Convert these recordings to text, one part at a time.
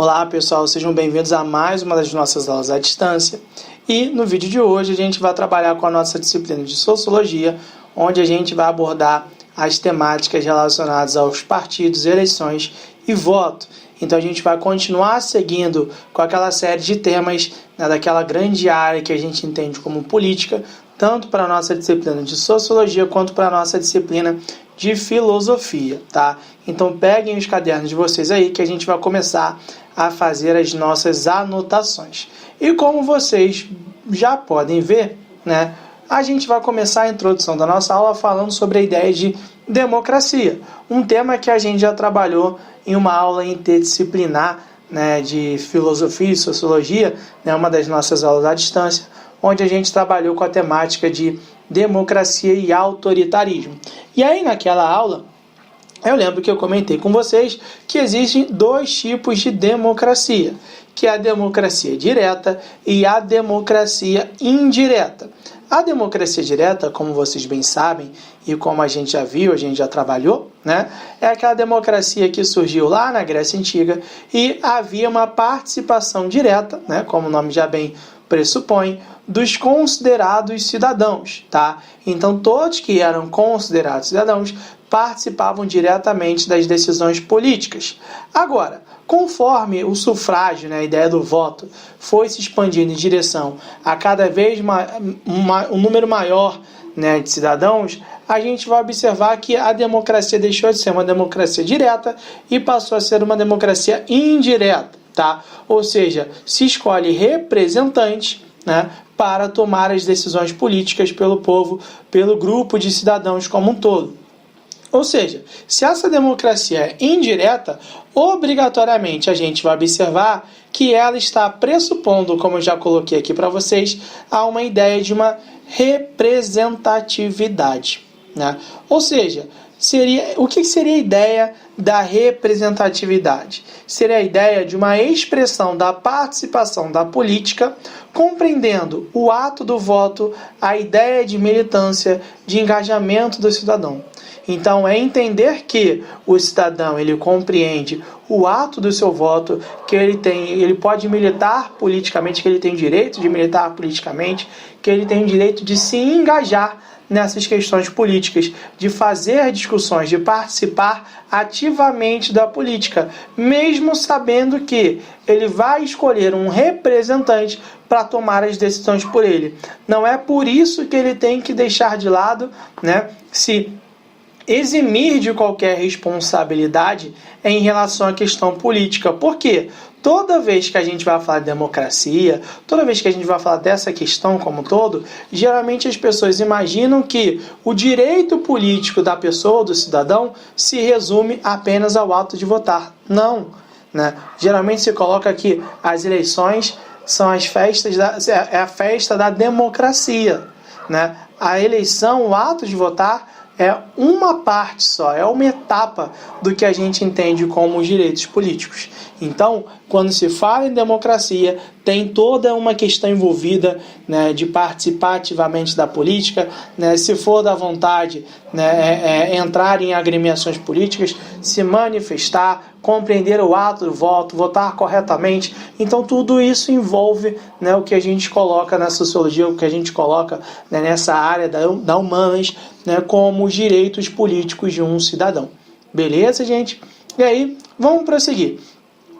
Olá pessoal, sejam bem-vindos a mais uma das nossas aulas à distância. E no vídeo de hoje a gente vai trabalhar com a nossa disciplina de Sociologia, onde a gente vai abordar as temáticas relacionadas aos partidos, eleições e voto. Então a gente vai continuar seguindo com aquela série de temas, né, daquela grande área que a gente entende como política, tanto para a nossa disciplina de Sociologia quanto para a nossa disciplina de Filosofia, tá? Então peguem os cadernos de vocês aí que a gente vai começar a fazer as nossas anotações. E como vocês já podem ver, né, a gente vai começar a introdução da nossa aula falando sobre a ideia de democracia, um tema que a gente já trabalhou em uma aula interdisciplinar, né, de Filosofia e Sociologia, né, uma das nossas aulas à distância, onde a gente trabalhou com a temática de democracia e autoritarismo. E aí naquela aula, eu lembro que eu comentei com vocês que existem dois tipos de democracia, que é a democracia direta e a democracia indireta. A democracia direta, como vocês bem sabem, e como a gente já viu, a gente já trabalhou, né, é aquela democracia que surgiu lá na Grécia Antiga e havia uma participação direta, né, como o nome já bem pressupõe, dos considerados cidadãos, tá? Então todos que eram considerados cidadãos participavam diretamente das decisões políticas. Agora, conforme o sufrágio, né, a ideia do voto, foi se expandindo em direção a cada vez um número maior, né, de cidadãos, a gente vai observar que a democracia deixou de ser uma democracia direta e passou a ser uma democracia indireta, tá? Ou seja, se escolhe representantes, né, para tomar as decisões políticas pelo povo, pelo grupo de cidadãos como um todo. Ou seja, se essa democracia é indireta, obrigatoriamente a gente vai observar que ela está pressupondo, como eu já coloquei aqui para vocês, a uma ideia de uma representatividade, né? Ou seja, o que seria a ideia da representatividade? Seria a ideia de uma expressão da participação da política, compreendendo o ato do voto, a ideia de militância, de engajamento do cidadão. Então, é entender que o cidadão ele compreende o ato do seu voto, que ele pode militar politicamente, que ele tem direito de militar politicamente, que ele tem o direito de se engajar nessas questões políticas, de fazer discussões, de participar ativamente da política, mesmo sabendo que ele vai escolher um representante para tomar as decisões por ele. Não é por isso que ele tem que deixar de lado, né, se eximir de qualquer responsabilidade em relação à questão política. Por quê? Toda vez que a gente vai falar de democracia, toda vez que a gente vai falar dessa questão como um todo, geralmente as pessoas imaginam que o direito político da pessoa, do cidadão, se resume apenas ao ato de votar. Não, né? Geralmente se coloca que as eleições são a festa da democracia, né? A eleição, o ato de votar, é uma parte só, é uma etapa do que a gente entende como os direitos políticos. Então, quando se fala em democracia, tem toda uma questão envolvida, né, de participar ativamente da política, né, se for da vontade, né, entrar em agremiações políticas, se manifestar, compreender o ato do voto, votar corretamente. Então tudo isso envolve, né, o que a gente coloca na sociologia, o que a gente coloca, né, nessa área da humanas, né, como os direitos políticos de um cidadão. Beleza, gente? E aí, vamos prosseguir.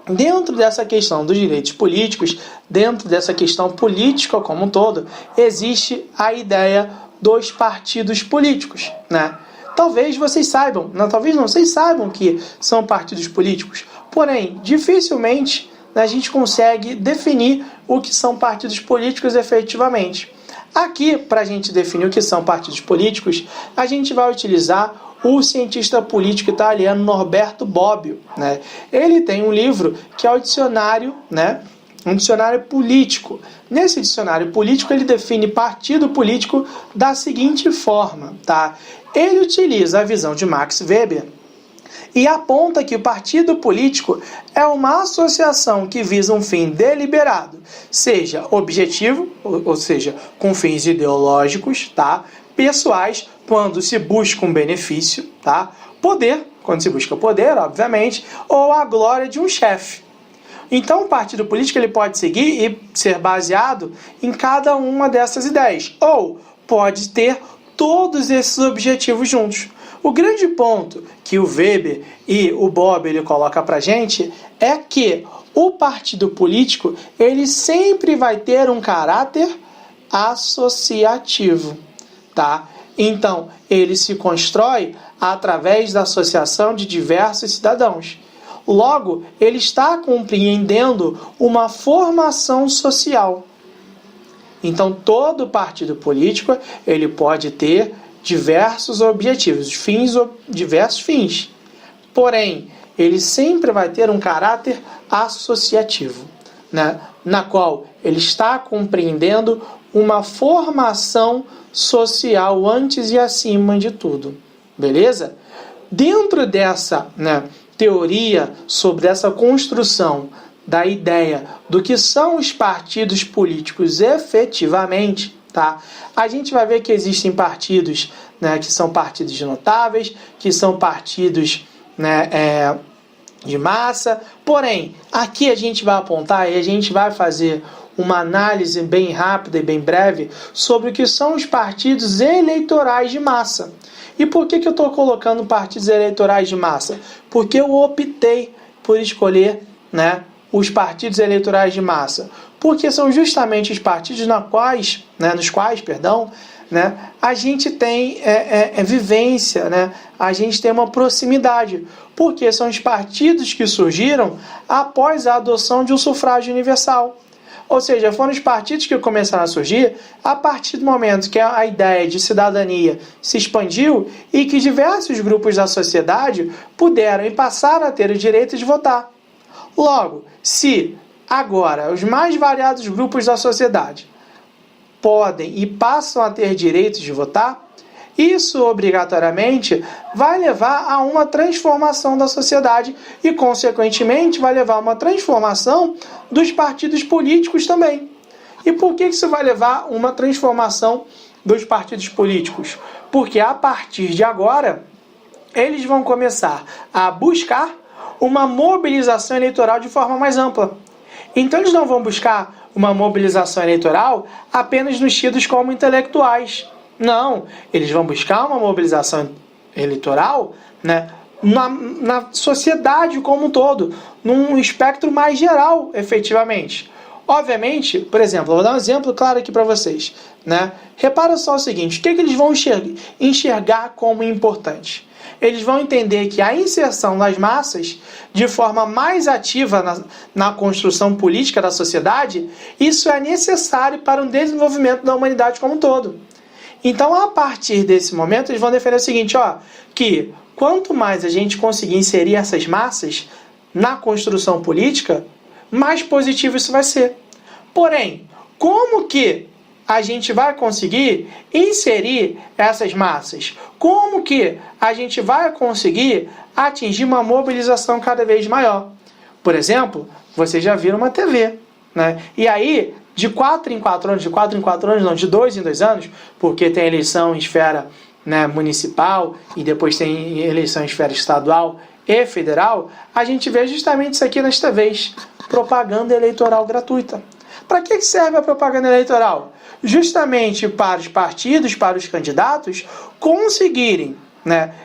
Dentro dessa questão dos direitos políticos, dentro dessa questão política como um todo, existe a ideia dos partidos políticos, né? Talvez vocês saibam, talvez não, vocês saibam que são partidos políticos, porém, dificilmente a gente consegue definir o que são partidos políticos efetivamente. Aqui, para a gente definir o que são partidos políticos, a gente vai utilizar o cientista político italiano Norberto Bobbio, né? Ele tem um livro que é o dicionário, né? Um dicionário político. Nesse dicionário político, ele define partido político da seguinte forma, tá? Ele utiliza a visão de Max Weber e aponta que o partido político é uma associação que visa um fim deliberado, seja objetivo, ou seja, com fins ideológicos, tá? Pessoais, quando se busca um benefício, tá? Poder, quando se busca poder, obviamente, ou a glória de um chefe. Então, o partido político ele pode seguir e ser baseado em cada uma dessas ideias, ou pode ter todos esses objetivos juntos. O grande ponto que o Weber e o Bob ele coloca para a gente é que o partido político ele sempre vai ter um caráter associativo, tá? Então, ele se constrói através da associação de diversos cidadãos. Logo, ele está compreendendo uma formação social. Então, todo partido político ele pode ter diversos objetivos, diversos fins. Porém, ele sempre vai ter um caráter associativo, né? Na qual ele está compreendendo uma formação social antes e acima de tudo. Beleza? Dentro dessa, teoria sobre essa construção da ideia do que são os partidos políticos efetivamente, tá? A gente vai ver que existem partidos, que são partidos notáveis, que são partidos, de massa. Porém, aqui a gente vai apontar e a gente vai fazer uma análise bem rápida e bem breve sobre o que são os partidos eleitorais de massa. E por que eu estou colocando partidos eleitorais de massa? Porque eu optei por escolher, os partidos eleitorais de massa. Porque são justamente os partidos nos quais, a gente tem vivência, a gente tem uma proximidade. Porque são os partidos que surgiram após a adoção de um sufrágio universal. Ou seja, foram os partidos que começaram a surgir a partir do momento que a ideia de cidadania se expandiu e que diversos grupos da sociedade puderam e passaram a ter o direito de votar. Logo, se agora os mais variados grupos da sociedade podem e passam a ter direito de votar, isso obrigatoriamente vai levar a uma transformação da sociedade e, consequentemente, vai levar a uma transformação dos partidos políticos também. E por que isso vai levar a uma transformação dos partidos políticos? Porque, a partir de agora, eles vão começar a buscar uma mobilização eleitoral de forma mais ampla. Então, eles não vão buscar uma mobilização eleitoral apenas nos tidos como intelectuais. Não, eles vão buscar uma mobilização eleitoral na sociedade como um todo, num espectro mais geral, efetivamente. Obviamente, por exemplo, eu vou dar um exemplo claro aqui para vocês. Repara só o seguinte, o que eles vão enxergar como importante? Eles vão entender que a inserção das massas de forma mais ativa na construção política da sociedade, isso é necessário para o desenvolvimento da humanidade como um todo. Então, a partir desse momento, eles vão defender o seguinte, que quanto mais a gente conseguir inserir essas massas na construção política, mais positivo isso vai ser. Porém, como que a gente vai conseguir inserir essas massas? Como que a gente vai conseguir atingir uma mobilização cada vez maior? Por exemplo, vocês já viram uma TV, E aí, de 4 em 4 anos, de 2 em 2 anos, porque tem eleição em esfera municipal e depois tem eleição em esfera estadual e federal, a gente vê justamente isso aqui nas TVs, propaganda eleitoral gratuita. Para que serve a propaganda eleitoral? Justamente para os partidos, para os candidatos conseguirem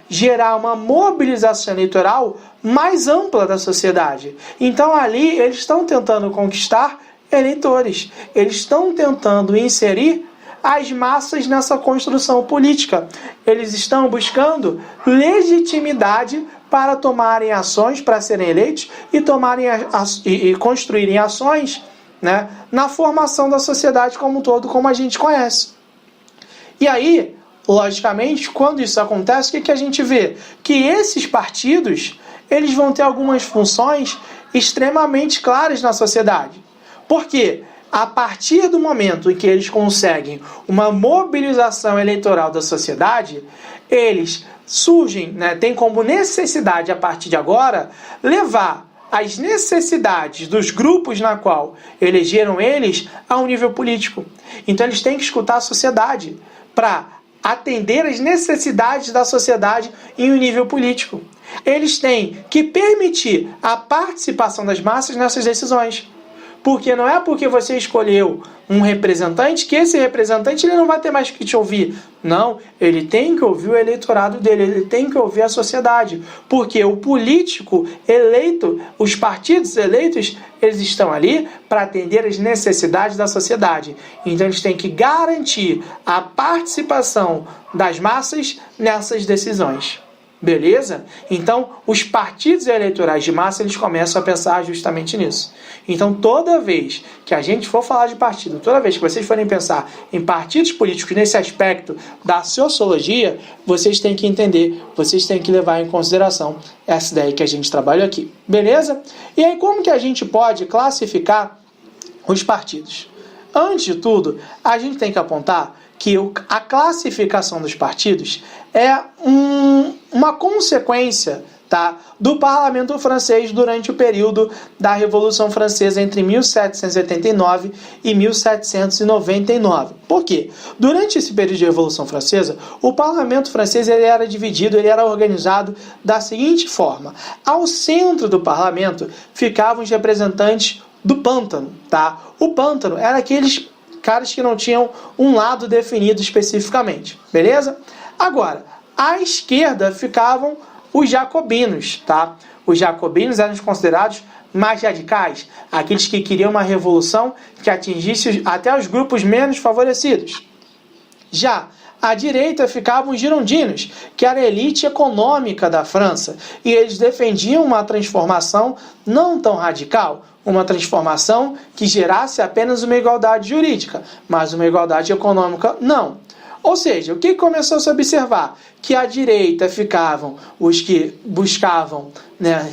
gerar uma mobilização eleitoral mais ampla da sociedade. Então ali eles estão tentando conquistar eleitores, eles estão tentando inserir as massas nessa construção política. Eles estão buscando legitimidade para tomarem ações, para serem eleitos e construírem ações na formação da sociedade como um todo, como a gente conhece. E aí, logicamente, quando isso acontece, o que a gente vê? Que esses partidos eles vão ter algumas funções extremamente claras na sociedade. Porque a partir do momento em que eles conseguem uma mobilização eleitoral da sociedade, eles surgem, têm como necessidade, a partir de agora, levar as necessidades dos grupos na qual elegeram eles a um nível político. Então eles têm que escutar a sociedade para atender as necessidades da sociedade em um nível político. eles têm que permitir a participação das massas nessas decisões. Porque não é porque você escolheu um representante que esse representante ele não vai ter mais que te ouvir. Não, ele tem que ouvir o eleitorado dele, ele tem que ouvir a sociedade. Porque o político eleito, os partidos eleitos, eles estão ali para atender as necessidades da sociedade. Então eles têm que garantir a participação das massas nessas decisões. Beleza? Então, os partidos eleitorais de massa, eles começam a pensar justamente nisso. Então, toda vez que a gente for falar de partido, toda vez que vocês forem pensar em partidos políticos nesse aspecto da sociologia, vocês têm que entender, vocês têm que levar em consideração essa ideia que a gente trabalha aqui. Beleza? E aí, como que a gente pode classificar os partidos? Antes de tudo, a gente tem que apontar que a classificação dos partidos é uma consequência, tá, do parlamento francês durante o período da Revolução Francesa entre 1789 e 1799. Por quê? Durante esse período de Revolução Francesa, o parlamento francês ele era dividido, ele era organizado da seguinte forma. Ao centro do parlamento ficavam os representantes do pântano. Tá? O pântano era aqueles caras que não tinham um lado definido especificamente, beleza? Agora, à esquerda ficavam os jacobinos, tá? Os jacobinos eram considerados mais radicais, aqueles que queriam uma revolução que atingisse até os grupos menos favorecidos. Já à direita ficavam os girondinos, que era a elite econômica da França, e eles defendiam uma transformação não tão radical, uma transformação que gerasse apenas uma igualdade jurídica, mas uma igualdade econômica não. Ou seja, o que começou a se observar? Que à direita ficavam os que buscavam, né,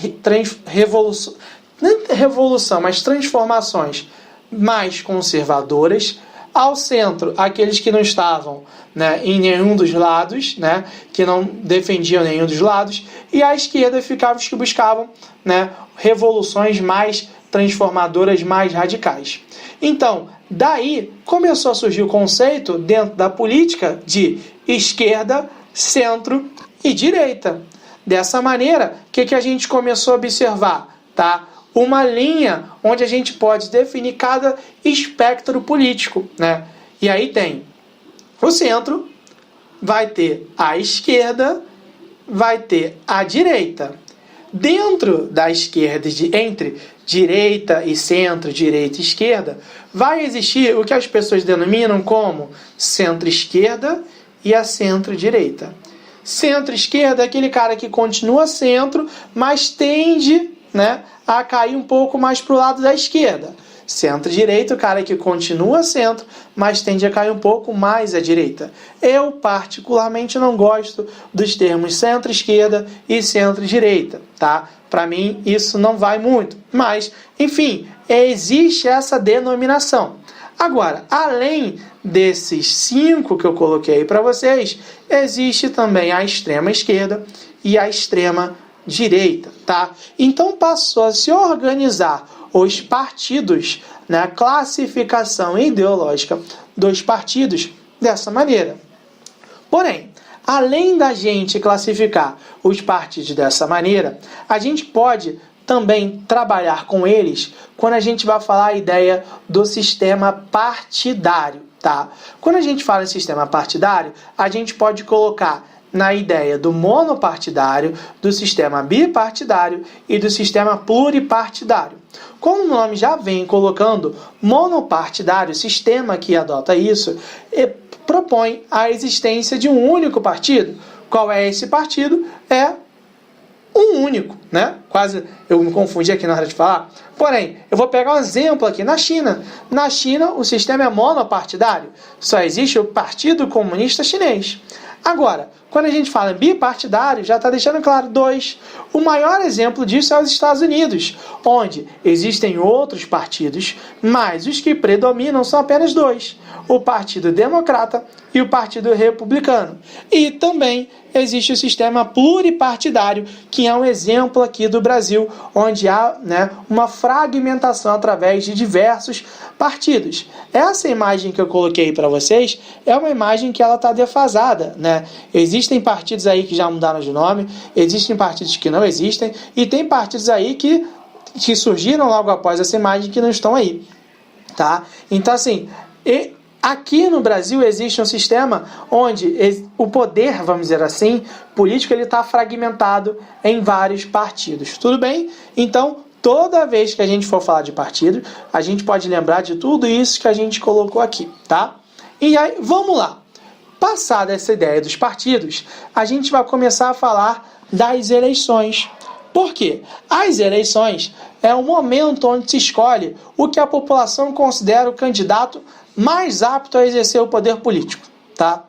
transformações mais conservadoras. Ao centro, aqueles que não estavam, né, em nenhum dos lados, né, que não defendiam nenhum dos lados, e à esquerda ficavam os que buscavam, né, revoluções mais transformadoras, mais radicais. Então, daí começou a surgir o conceito dentro da política de esquerda, centro e direita. Dessa maneira, o que a gente começou a observar? Tá? Uma linha onde a gente pode definir cada espectro político, né? E aí tem o centro, vai ter a esquerda, vai ter a direita. Dentro da esquerda, entre direita e centro, direita e esquerda, vai existir o que as pessoas denominam como centro-esquerda e a centro-direita. Centro-esquerda é aquele cara que continua centro, mas tende, né, a cair um pouco mais para o lado da esquerda. Centro-direita, o cara que continua centro, mas tende a cair um pouco mais à direita. Eu, particularmente, não gosto dos termos centro-esquerda e centro-direita, tá? Para mim, isso não vai muito. Mas, enfim, existe essa denominação. Agora, além desses 5 que eu coloquei para vocês, existe também a extrema-esquerda e a extrema-direita, tá? Então, passou a se organizar os partidos, né, a classificação ideológica dos partidos dessa maneira. Porém, além da gente classificar os partidos dessa maneira, a gente pode também trabalhar com eles quando a gente vai falar a ideia do sistema partidário, tá? Quando a gente fala em sistema partidário, a gente pode colocar na ideia do monopartidário, do sistema bipartidário e do sistema pluripartidário. Como o nome já vem colocando, monopartidário, sistema que adota isso, propõe a existência de um único partido. Qual é esse partido? É um único, né? Quase eu me confundi aqui na hora de falar. Porém, eu vou pegar um exemplo aqui na China. Na China, o sistema é monopartidário. Só existe o Partido Comunista Chinês. Agora, quando a gente fala em bipartidário, já está deixando claro 2. O maior exemplo disso é os Estados Unidos, onde existem outros partidos, mas os que predominam são apenas 2. O Partido Democrata e o Partido Republicano. E também existe o sistema pluripartidário, que é um exemplo aqui do Brasil, onde há, né, uma fragmentação através de diversos partidos. Essa imagem que eu coloquei para vocês é uma imagem que ela está defasada, né? Existe Existem partidos aí que já mudaram de nome, existem partidos que não existem, e tem partidos aí que surgiram logo após essa imagem que não estão aí, tá? Então, assim, aqui no Brasil existe um sistema onde o poder, vamos dizer assim, político, ele está fragmentado em vários partidos, tudo bem? Então, toda vez que a gente for falar de partido, a gente pode lembrar de tudo isso que a gente colocou aqui, tá? E aí, vamos lá. Passada essa ideia dos partidos, a gente vai começar a falar das eleições. Por quê? As eleições é o momento onde se escolhe o que a população considera o candidato mais apto a exercer o poder político, tá?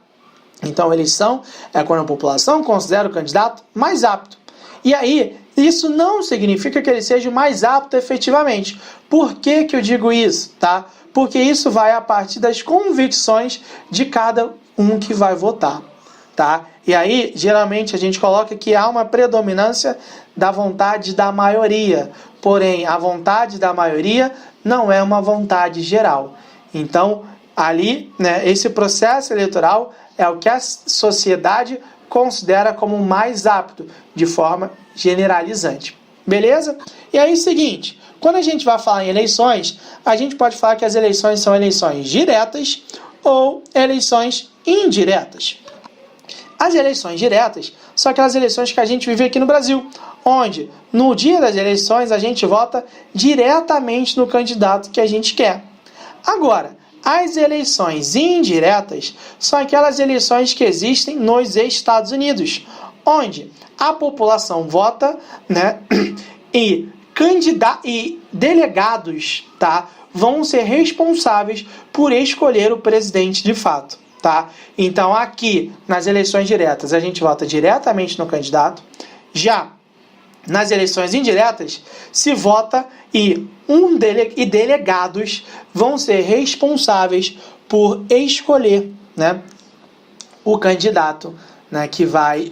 Então, a eleição é quando a população considera o candidato mais apto. E aí, isso não significa que ele seja o mais apto efetivamente. Por que que eu digo isso, tá? Porque isso vai a partir das convicções de cada um que vai votar, tá? E aí, geralmente, a gente coloca que há uma predominância da vontade da maioria. Porém, a vontade da maioria não é uma vontade geral. Então, ali, né, esse processo eleitoral é o que a sociedade considera como mais apto, de forma generalizante. Beleza? E aí, seguinte, quando a gente vai falar em eleições, a gente pode falar que as eleições são eleições diretas ou eleições indiretas. As eleições diretas são aquelas eleições que a gente vive aqui no Brasil, onde no dia das eleições a gente vota diretamente no candidato que a gente quer. Agora, as eleições indiretas são aquelas eleições que existem nos Estados Unidos, onde a população vota, né, e delegados, tá, vão ser responsáveis por escolher o presidente de fato, tá? Então, aqui, nas eleições diretas, a gente vota diretamente no candidato. Já nas eleições indiretas, se vota e delegados vão ser responsáveis por escolher, né, o candidato, né, que vai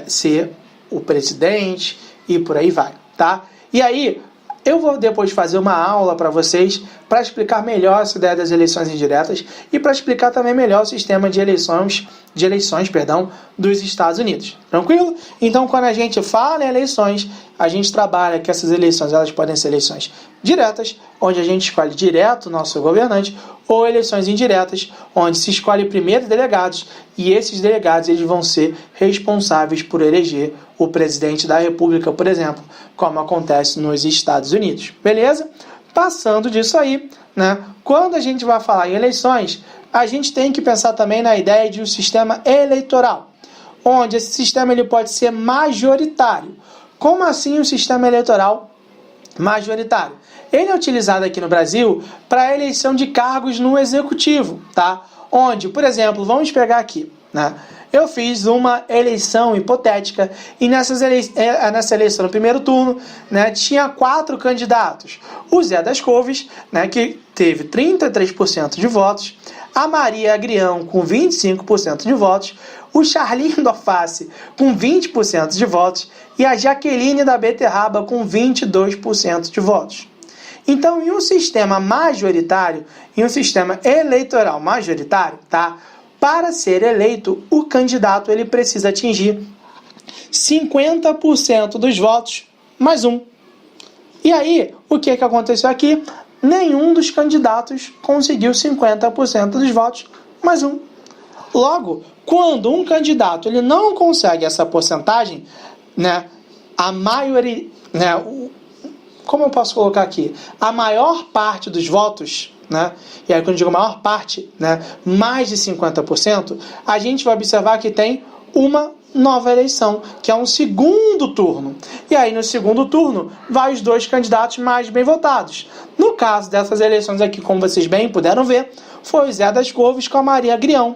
ser o presidente e por aí vai, tá? E aí, eu vou depois fazer uma aula para vocês para explicar melhor essa ideia das eleições indiretas e para explicar também melhor o sistema de eleições, dos Estados Unidos. Tranquilo? Então, quando a gente fala em eleições, a gente trabalha que essas eleições elas podem ser eleições diretas, onde a gente escolhe direto o nosso governante, ou eleições indiretas, onde se escolhe primeiro delegados e esses delegados eles vão ser responsáveis por eleger o presidente da República, por exemplo, como acontece nos Estados Unidos. Beleza? Passando disso aí, né? Quando a gente vai falar em eleições, a gente tem que pensar também na ideia de um sistema eleitoral, onde esse sistema ele pode ser majoritário. Como assim um sistema eleitoral majoritário? Ele é utilizado aqui no Brasil para a eleição de cargos no executivo, tá? Onde, por exemplo, vamos pegar aqui, né? Eu fiz uma eleição hipotética e nessa eleição, no primeiro turno, né, tinha 4 candidatos. O Zé das Couves, né, que teve 33% de votos, a Maria Agrião com 25% de votos, o Charlinho do Alface com 20% de votos e a Jaqueline da Beterraba com 22% de votos. Então, em um sistema majoritário, em um sistema eleitoral majoritário, tá? Para ser eleito, o candidato ele precisa atingir 50% dos votos mais um. E aí, o que aconteceu aqui? Nenhum dos candidatos conseguiu 50% dos votos mais um. Logo, quando um candidato ele não consegue essa porcentagem, né, a maioria, né, como eu posso colocar aqui? A maior parte dos votos, né? E aí quando eu digo maior parte, né, mais de 50%, a gente vai observar que tem uma nova eleição, que é um segundo turno. E aí no segundo turno, vai os 2 candidatos mais bem votados. No caso dessas eleições aqui, como vocês bem puderam ver, foi o Zé das Couves com a Maria Agrião.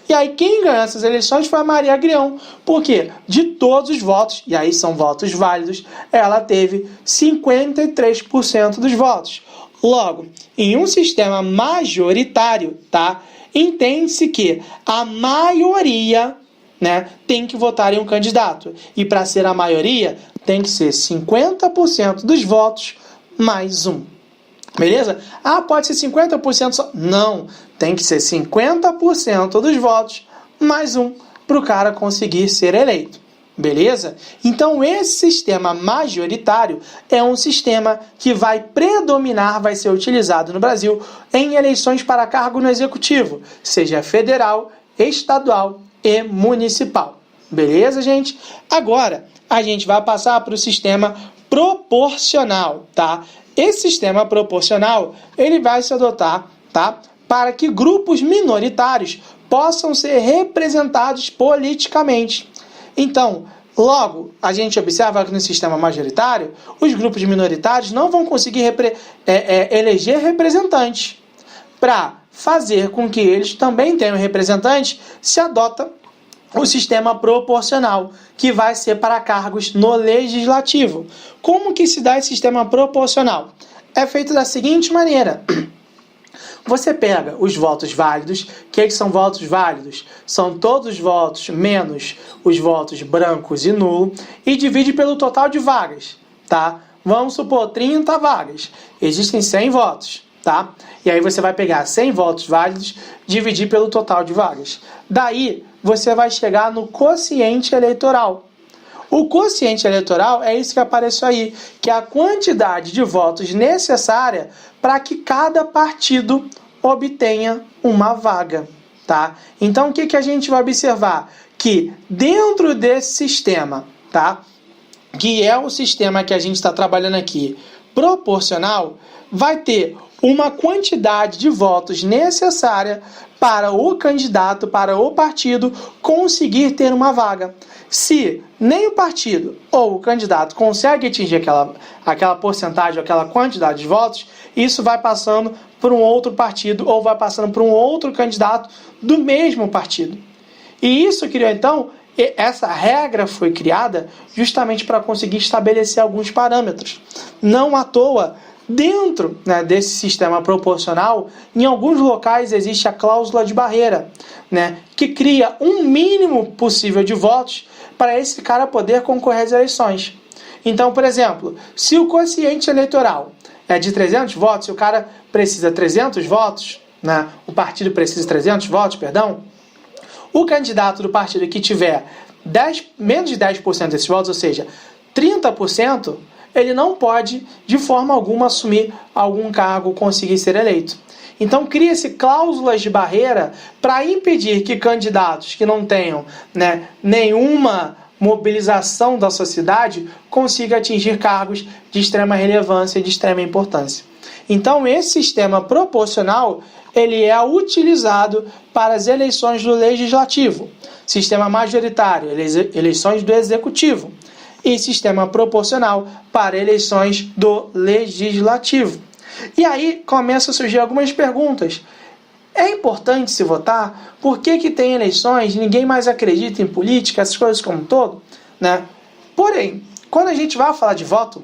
E aí quem ganhou essas eleições foi a Maria Agrião. Por quê? De todos os votos, e aí são votos válidos, ela teve 53% dos votos. Logo, em um sistema majoritário, tá? Entende-se que a maioria, né, tem que votar em um candidato. E para ser a maioria, tem que ser 50% dos votos mais um. Beleza? Ah, pode ser 50% só. Não, tem que ser 50% dos votos mais um. para o cara conseguir ser eleito. Beleza? Então esse sistema majoritário é um sistema que vai predominar, vai ser utilizado no Brasil em eleições para cargo no executivo, seja federal, estadual e municipal. Beleza, gente? Agora a gente vai passar para o sistema proporcional, tá? Esse sistema proporcional, ele vai se adotar, tá? Para que grupos minoritários possam ser representados politicamente. Então, logo, a gente observa que no sistema majoritário, os grupos minoritários não vão conseguir eleger representantes. Para fazer com que eles também tenham representantes, se adota o sistema proporcional, que vai ser para cargos no legislativo. Como que se dá esse sistema proporcional? É feito da seguinte maneira. Você pega os votos válidos. O que são votos válidos? São todos os votos menos os votos brancos e nulo e divide pelo total de vagas, tá? Vamos supor 30 vagas. Existem 100 votos, tá? E aí você vai pegar 100 votos válidos, dividir pelo total de vagas. Daí você vai chegar no quociente eleitoral. O quociente eleitoral é isso que apareceu aí, que é a quantidade de votos necessária para que cada partido obtenha uma vaga, tá? Então, o que a gente vai observar? Que dentro desse sistema, tá? Que é o sistema que a gente está trabalhando aqui, proporcional, vai ter uma quantidade de votos necessária para o candidato, para o partido conseguir ter uma vaga. Se nem o partido ou o candidato consegue atingir aquela porcentagem, aquela quantidade de votos, isso vai passando por um outro partido ou vai passando por um outro candidato do mesmo partido. E isso criou, então, essa regra foi criada justamente para conseguir estabelecer alguns parâmetros. Não à toa, dentro, né, desse sistema proporcional, em alguns locais existe a cláusula de barreira, né, que cria um mínimo possível de votos para esse cara poder concorrer às eleições. Então, por exemplo, se o quociente eleitoral é de 300 votos, se o cara precisa 300 votos, né, o partido precisa 300 votos, perdão, o candidato do partido que tiver menos de 10% desses votos, ou seja, 30%, ele não pode, de forma alguma, assumir algum cargo, conseguir ser eleito. Então, cria-se cláusulas de barreira para impedir que candidatos que não tenham, né, nenhuma mobilização da sociedade consigam atingir cargos de extrema relevância e de extrema importância. Então, esse sistema proporcional ele é utilizado para as eleições do legislativo, sistema majoritário, eleições do executivo, e sistema proporcional para eleições do legislativo. E aí começam a surgir algumas perguntas. É importante se votar? Por que tem eleições? Ninguém mais acredita em política, essas coisas como um todo, né? Porém, quando a gente vai falar de voto,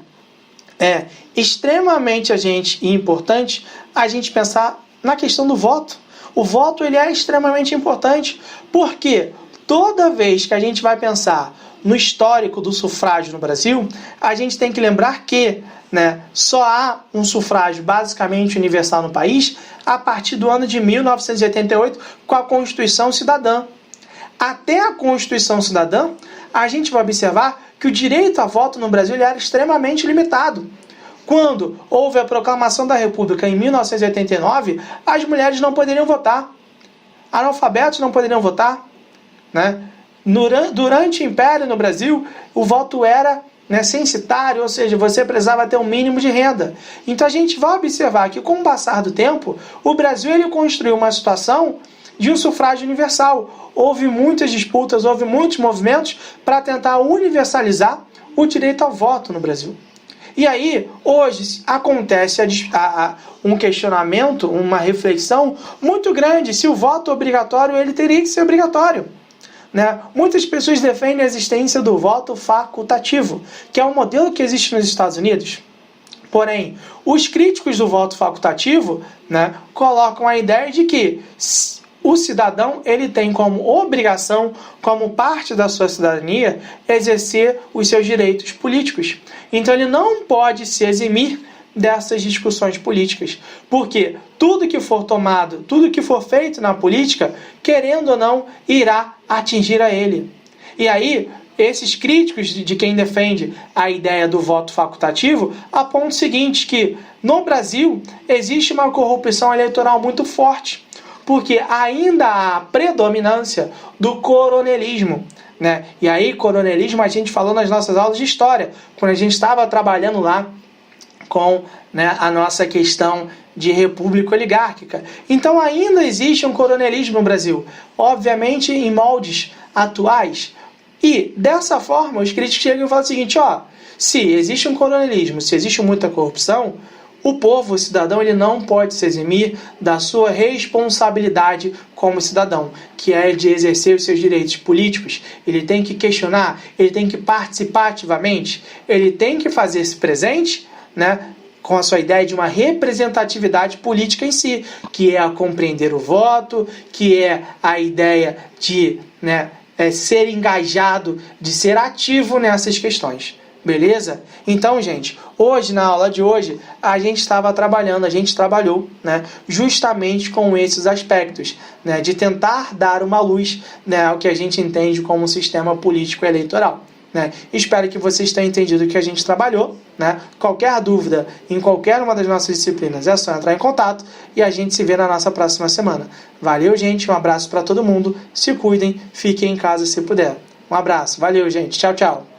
é extremamente importante a gente pensar na questão do voto. O voto ele é extremamente importante porque toda vez que a gente vai pensar no histórico do sufrágio no Brasil, a gente tem que lembrar que, né, só há um sufrágio basicamente universal no país a partir do ano de 1988 com a Constituição Cidadã. Até a Constituição Cidadã, a gente vai observar que o direito a voto no Brasil ele era extremamente limitado. Quando houve a proclamação da República em 1989, as mulheres não poderiam votar, analfabetos não poderiam votar, né? Durante o Império no Brasil, o voto era, né, censitário, ou seja, você precisava ter um mínimo de renda. Então a gente vai observar que com o passar do tempo, o Brasil ele construiu uma situação de um sufrágio universal. Houve muitas disputas, houve muitos movimentos para tentar universalizar o direito ao voto no Brasil. E aí, hoje, acontece um questionamento, uma reflexão muito grande se o voto obrigatório ele teria que ser obrigatório. Né? Muitas pessoas defendem a existência do voto facultativo, que é um modelo que existe nos Estados Unidos. Porém, os críticos do voto facultativo, né, colocam a ideia de que o cidadão ele tem como obrigação, como parte da sua cidadania, exercer os seus direitos políticos. Então ele não pode se eximir dessas discussões políticas. Porque tudo que for tomado, tudo que for feito na política, querendo ou não, irá atingir a ele. E aí, esses críticos de quem defende a ideia do voto facultativo apontam o seguinte, que no Brasil existe uma corrupção eleitoral muito forte, porque ainda há predominância do coronelismo, né? E aí, coronelismo, a gente falou nas nossas aulas de história, quando a gente estava trabalhando lá com, né, a nossa questão de república oligárquica. Então ainda existe um coronelismo no Brasil, obviamente em moldes atuais. E dessa forma os críticos chegam e falam o seguinte, se existe um coronelismo, se existe muita corrupção, o povo, o cidadão, ele não pode se eximir da sua responsabilidade como cidadão, que é de exercer os seus direitos políticos. Ele tem que questionar, ele tem que participar ativamente, ele tem que fazer-se presente, né, com a sua ideia de uma representatividade política em si, que é a compreender o voto, que é a ideia de, né, ser engajado, de ser ativo nessas questões. Beleza? Então, gente, hoje, na aula de hoje, a gente trabalhou, né, justamente com esses aspectos, né, de tentar dar uma luz, né, ao que a gente entende como um sistema político eleitoral. Né? Espero que vocês tenham entendido o que a gente trabalhou. Né? Qualquer dúvida em qualquer uma das nossas disciplinas é só entrar em contato e a gente se vê na nossa próxima semana. Valeu, gente, um abraço para todo mundo, se cuidem, fiquem em casa se puder. Um abraço, valeu, gente, tchau, tchau.